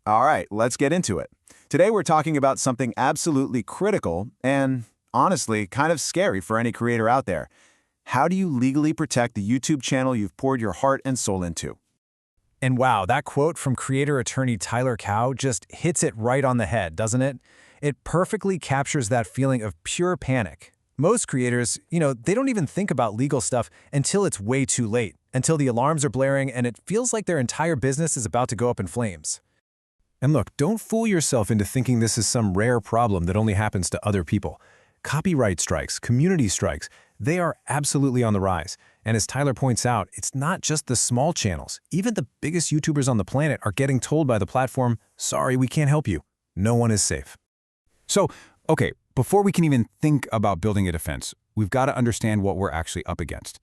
All right, let's get into it. Today we're talking about something absolutely critical and, honestly, kind of scary for any creator out there. How do you legally protect the YouTube channel you've poured your heart and soul into? And wow, that quote from creator attorney Tyler Cow just hits it right on the head, doesn't it? It perfectly captures that feeling of pure panic. Most creators, they don't even think about legal stuff until it's way too late, until the alarms are blaring and it feels like their entire business is about to go up in flames. And look, don't fool yourself into thinking this is some rare problem that only happens to other people. Copyright strikes, community strikes, they are absolutely on the rise. And as Tyler points out, it's not just the small channels. Even the biggest YouTubers on the planet are getting told by the platform, sorry, we can't help you. No one is safe. So, okay, before we can even think about building a defense, we've got to understand what we're actually up against.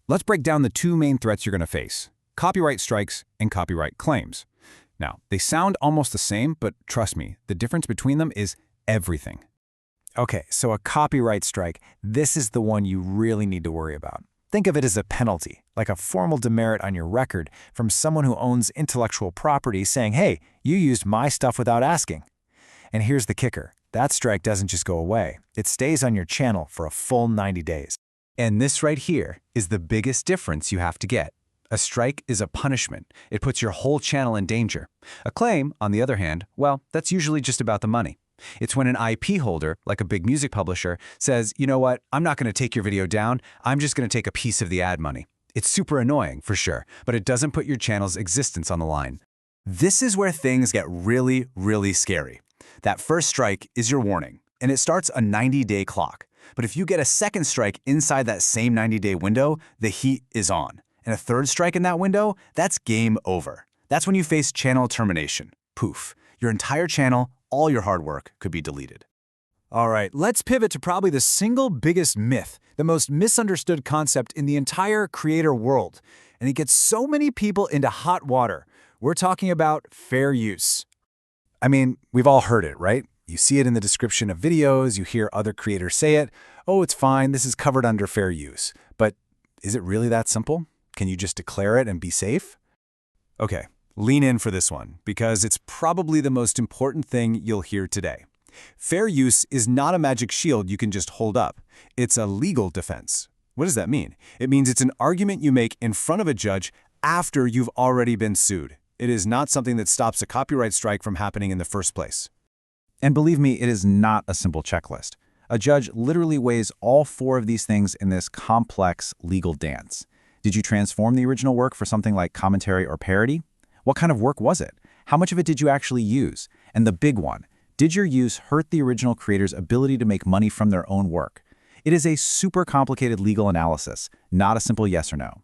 Let's break down the two main threats you're going to face: copyright strikes and copyright claims. Now, they sound almost the same, but trust me, the difference between them is everything. Okay, so a copyright strike, this is the one you really need to worry about. Think of it as a penalty, like a formal demerit on your record from someone who owns intellectual property saying, hey, you used my stuff without asking. And here's the kicker. That strike doesn't just go away. It stays on your channel for a full 90 days. And this right here is the biggest difference you have to get. A strike is a punishment. It puts your whole channel in danger. A claim, on the other hand, well, that's usually just about the money. It's when an IP holder, like a big music publisher, says, you know what, I'm not going to take your video down, I'm just going to take a piece of the ad money. It's super annoying, for sure, but it doesn't put your channel's existence on the line. This is where things get really, really scary. That first strike is your warning, and it starts a 90-day clock. But if you get a second strike inside that same 90-day window, the heat is on. And a third strike in that window, that's game over. That's when you face channel termination. Poof. Your entire channel, all your hard work could be deleted. All right, let's pivot to probably the single biggest myth, the most misunderstood concept in the entire creator world. And it gets so many people into hot water. We're talking about fair use. I mean, we've all heard it, right? You see it in the description of videos, you hear other creators say it. Oh, it's fine, this is covered under fair use. But is it really that simple? Can you just declare it and be safe? Okay, lean in for this one, because it's probably the most important thing you'll hear today. Fair use is not a magic shield you can just hold up. It's a legal defense. What does that mean? It means it's an argument you make in front of a judge after you've already been sued. It is not something that stops a copyright strike from happening in the first place. And believe me, it is not a simple checklist. A judge literally weighs all four of these things in this complex legal dance. Did you transform the original work for something like commentary or parody? What kind of work was it? How much of it did you actually use? And the big one, did your use hurt the original creator's ability to make money from their own work? It is a super complicated legal analysis, not a simple yes or no.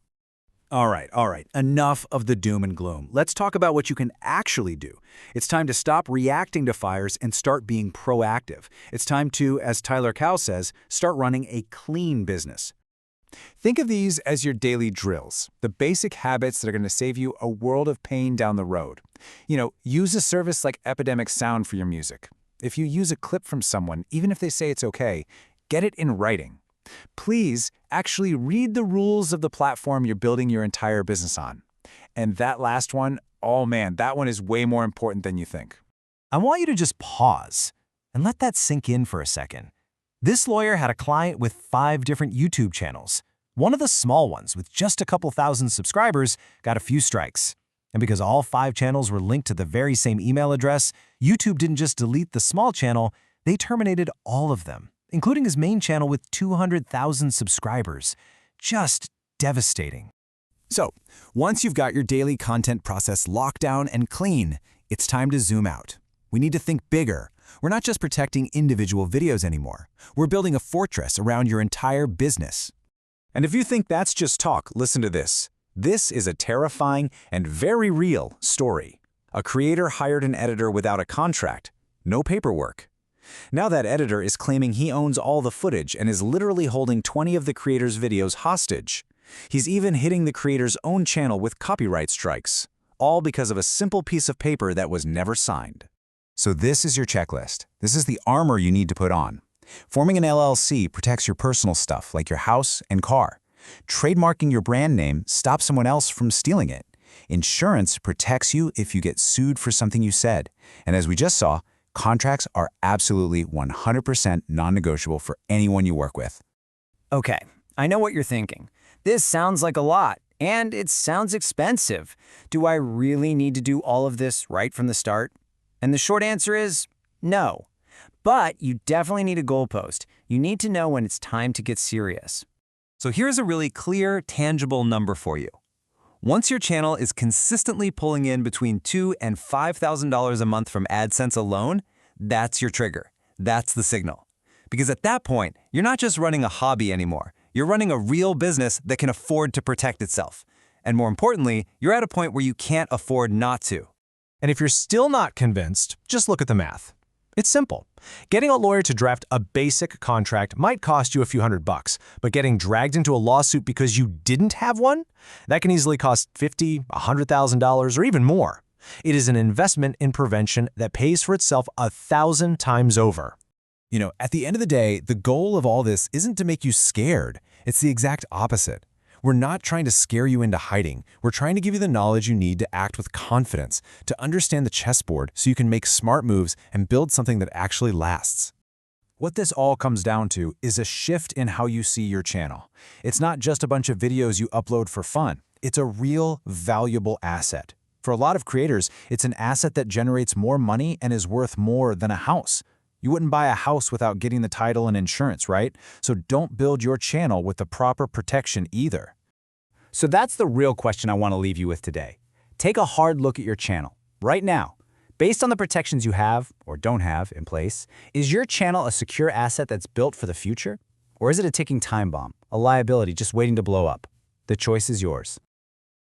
All right. Enough of the doom and gloom. Let's talk about what you can actually do. It's time to stop reacting to fires and start being proactive. It's time to, as Tyler Cow says, start running a clean business. Think of these as your daily drills, the basic habits that are going to save you a world of pain down the road. Use a service like Epidemic Sound for your music. If you use a clip from someone, even if they say it's okay, get it in writing. Please actually read the rules of the platform you're building your entire business on. And that last one, oh man, that one is way more important than you think. I want you to just pause and let that sink in for a second. This lawyer had a client with 5 different YouTube channels. One of the small ones, with just a couple thousand subscribers, got a few strikes. And because all 5 channels were linked to the very same email address, YouTube didn't just delete the small channel, they terminated all of them, including his main channel with 200,000 subscribers. Just devastating. So, once you've got your daily content process locked down and clean, it's time to zoom out. We need to think bigger. We're not just protecting individual videos anymore. We're building a fortress around your entire business. And if you think that's just talk, listen to this. This is a terrifying and very real story. A creator hired an editor without a contract, no paperwork. Now that editor is claiming he owns all the footage and is literally holding 20 of the creator's videos hostage. He's even hitting the creator's own channel with copyright strikes, all because of a simple piece of paper that was never signed. So this is your checklist. This is the armor you need to put on. Forming an LLC protects your personal stuff like your house and car. Trademarking your brand name stops someone else from stealing it. Insurance protects you if you get sued for something you said. And as we just saw, contracts are absolutely 100% non-negotiable for anyone you work with. Okay, I know what you're thinking. This sounds like a lot, and it sounds expensive. Do I really need to do all of this right from the start? And the short answer is no. But you definitely need a goalpost. You need to know when it's time to get serious. So here's a really clear, tangible number for you. Once your channel is consistently pulling in between $2,000 and $5,000 a month from AdSense alone, that's your trigger. That's the signal. Because at that point, you're not just running a hobby anymore. You're running a real business that can afford to protect itself. And more importantly, you're at a point where you can't afford not to. And if you're still not convinced, just look at the math. It's simple. Getting a lawyer to draft a basic contract might cost you a few $100, but getting dragged into a lawsuit because you didn't have one? That can easily cost $50,000, $100,000, or even more. It is an investment in prevention that pays for itself 1,000 times over. You know, at the end of the day, the goal of all this isn't to make you scared. It's the exact opposite. We're not trying to scare you into hiding. We're trying to give you the knowledge you need to act with confidence, to understand the chessboard so you can make smart moves and build something that actually lasts. What this all comes down to is a shift in how you see your channel. It's not just a bunch of videos you upload for fun. It's a real, valuable asset. For a lot of creators, it's an asset that generates more money and is worth more than a house. You wouldn't buy a house without getting the title and insurance, right? So don't build your channel with the proper protection either. So that's the real question I want to leave you with today. Take a hard look at your channel, right now. Based on the protections you have, or don't have, in place, is your channel a secure asset that's built for the future? Or is it a ticking time bomb, a liability just waiting to blow up? The choice is yours.